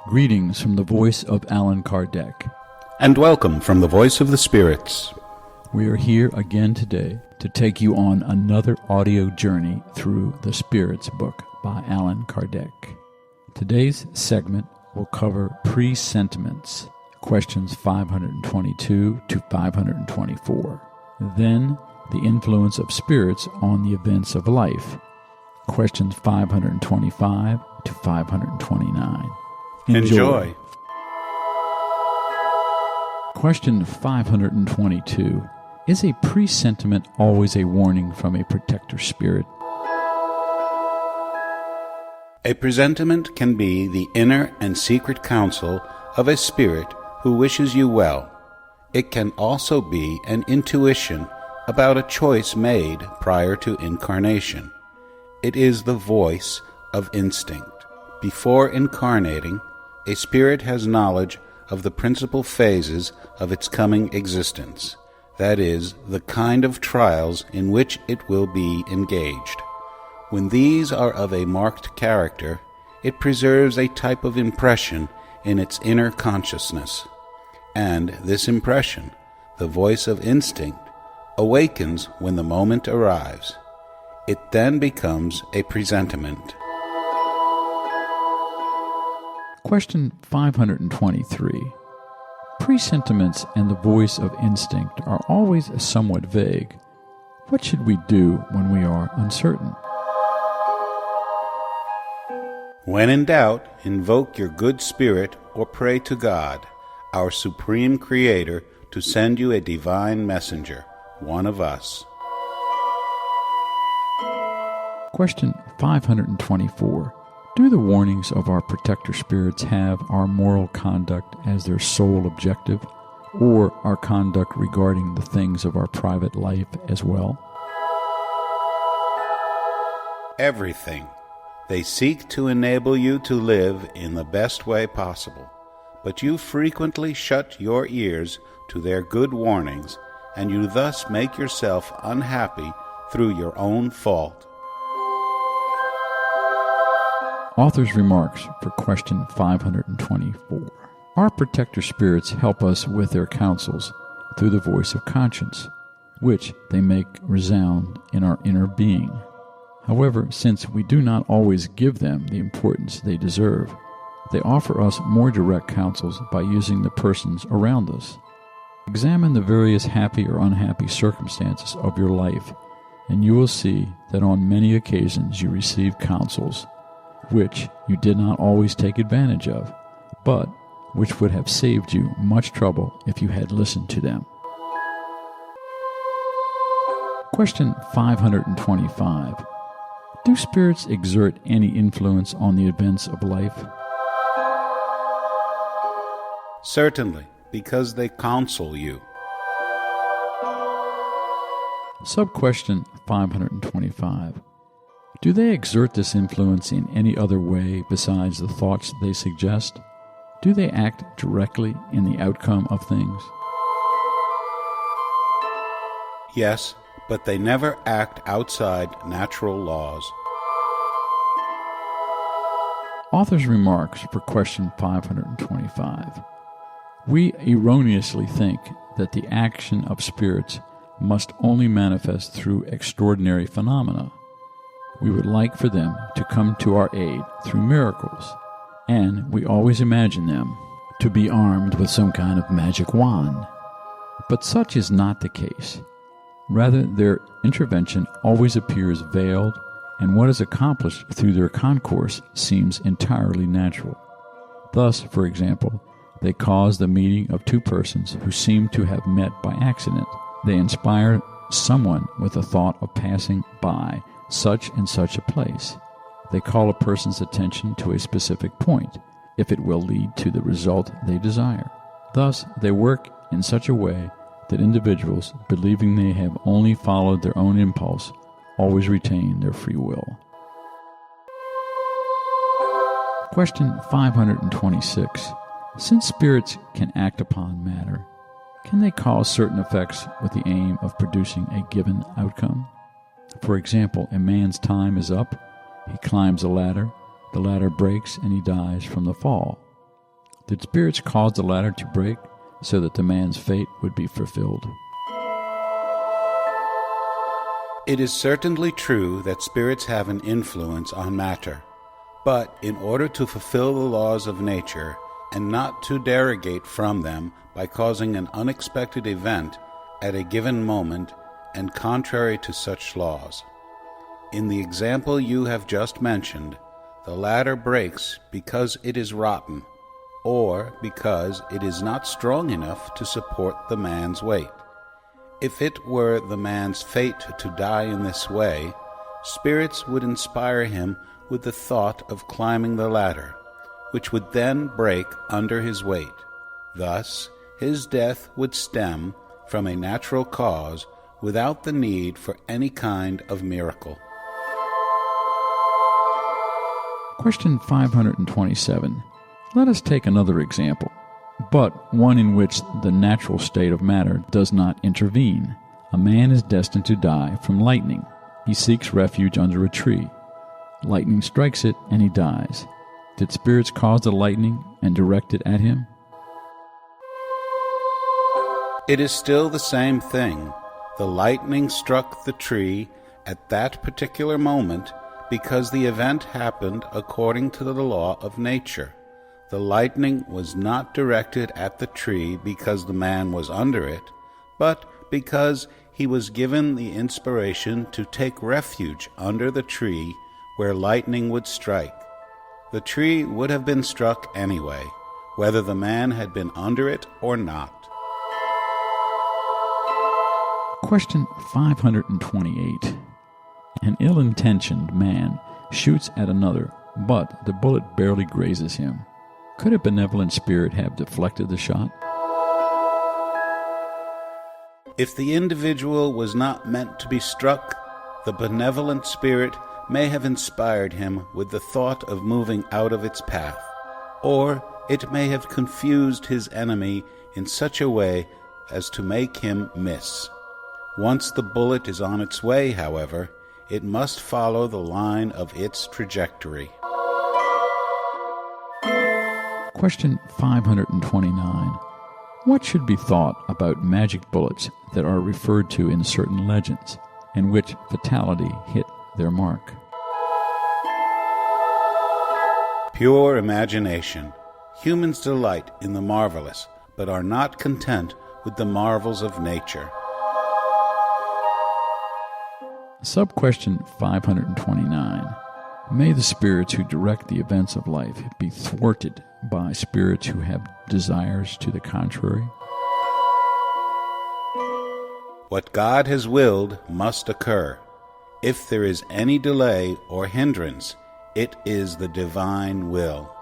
Greetings from the voice of Allan Kardec. And welcome from the voice of the spirits. We are here again today to take you on another audio journey through the Spirits book by Allan Kardec. Today's segment will cover presentiments, questions 522 to 524. Then, the influence of spirits on the events of life, questions 525 to 529. Enjoy. Question 522. Is a presentiment always a warning from a protector spirit? A presentiment can be the inner and secret counsel of a spirit who wishes you well. It can also be an intuition about a choice made prior to incarnation. It is the voice of instinct. Before incarnating, a spirit has knowledge of the principal phases of its coming existence, that is, the kind of trials in which it will be engaged. When these are of a marked character, it preserves a type of impression in its inner consciousness, and this impression, the voice of instinct, awakens when the moment arrives. It then becomes a presentiment. Question 523. Presentiments and the voice of instinct are always somewhat vague. What should we do when we are uncertain? When in doubt, invoke your good spirit or pray to God, our supreme creator, to send you a divine messenger, one of us. Question 524. Do the warnings of our protector spirits have our moral conduct as their sole objective, or our conduct regarding the things of our private life as well? Everything. They seek to enable you to live in the best way possible, but you frequently shut your ears to their good warnings, and you thus make yourself unhappy through your own fault. Author's remarks for question 524. Our protector spirits help us with their counsels through the voice of conscience, which they make resound in our inner being. However, since we do not always give them the importance they deserve, they offer us more direct counsels by using the persons around us. Examine the various happy or unhappy circumstances of your life, and you will see that on many occasions you receive counsels which you did not always take advantage of, but which would have saved you much trouble if you had listened to them. Question 525. Do spirits exert any influence on the events of life? Certainly, because they counsel you. Sub-question 525. Do they exert this influence in any other way besides the thoughts they suggest? Do they act directly in the outcome of things? Yes, but they never act outside natural laws. Author's remarks for question 525. We erroneously think that the action of spirits must only manifest through extraordinary phenomena. We would like for them to come to our aid through miracles, and we always imagine them to be armed with some kind of magic wand. But such is not the case. Rather, their intervention always appears veiled, and what is accomplished through their concourse seems entirely natural. Thus, for example, they cause the meeting of two persons who seem to have met by accident. They inspire someone with the thought of passing by such and such a place. They call a person's attention to a specific point, if it will lead to the result they desire. Thus, they work in such a way that individuals, believing they have only followed their own impulse, always retain their free will. Question 526. Since spirits can act upon matter, can they cause certain effects with the aim of producing a given outcome? For example, a man's time is up, he climbs a ladder, the ladder breaks, and he dies from the fall. Did spirits cause the ladder to break so that the man's fate would be fulfilled? It is certainly true that spirits have an influence on matter, but in order to fulfill the laws of nature and not to derogate from them by causing an unexpected event at a given moment and contrary to such laws. In the example you have just mentioned, the ladder breaks because it is rotten, or because it is not strong enough to support the man's weight. If it were the man's fate to die in this way, spirits would inspire him with the thought of climbing the ladder, which would then break under his weight. Thus, his death would stem from a natural cause without the need for any kind of miracle. Question 527. Let us take another example, but one in which the natural state of matter does not intervene. A man is destined to die from lightning. He seeks refuge under a tree. Lightning strikes it, and he dies. Did spirits cause the lightning and direct it at him? It is still the same thing. The lightning struck the tree at that particular moment because the event happened according to the law of nature. The lightning was not directed at the tree because the man was under it, but because he was given the inspiration to take refuge under the tree where lightning would strike. The tree would have been struck anyway, whether the man had been under it or not. Question 528. An ill-intentioned man shoots at another, but the bullet barely grazes him. Could a benevolent spirit have deflected the shot? If the individual was not meant to be struck, the benevolent spirit may have inspired him with the thought of moving out of its path, or it may have confused his enemy in such a way as to make him miss. Once the bullet is on its way, however, it must follow the line of its trajectory. Question 529. What should be thought about magic bullets that are referred to in certain legends, in which fatality hit their mark? Pure imagination. Humans delight in the marvelous, but are not content with the marvels of nature. Sub-question 529. May the spirits who direct the events of life be thwarted by spirits who have desires to the contrary? What God has willed must occur. If there is any delay or hindrance, it is the divine will.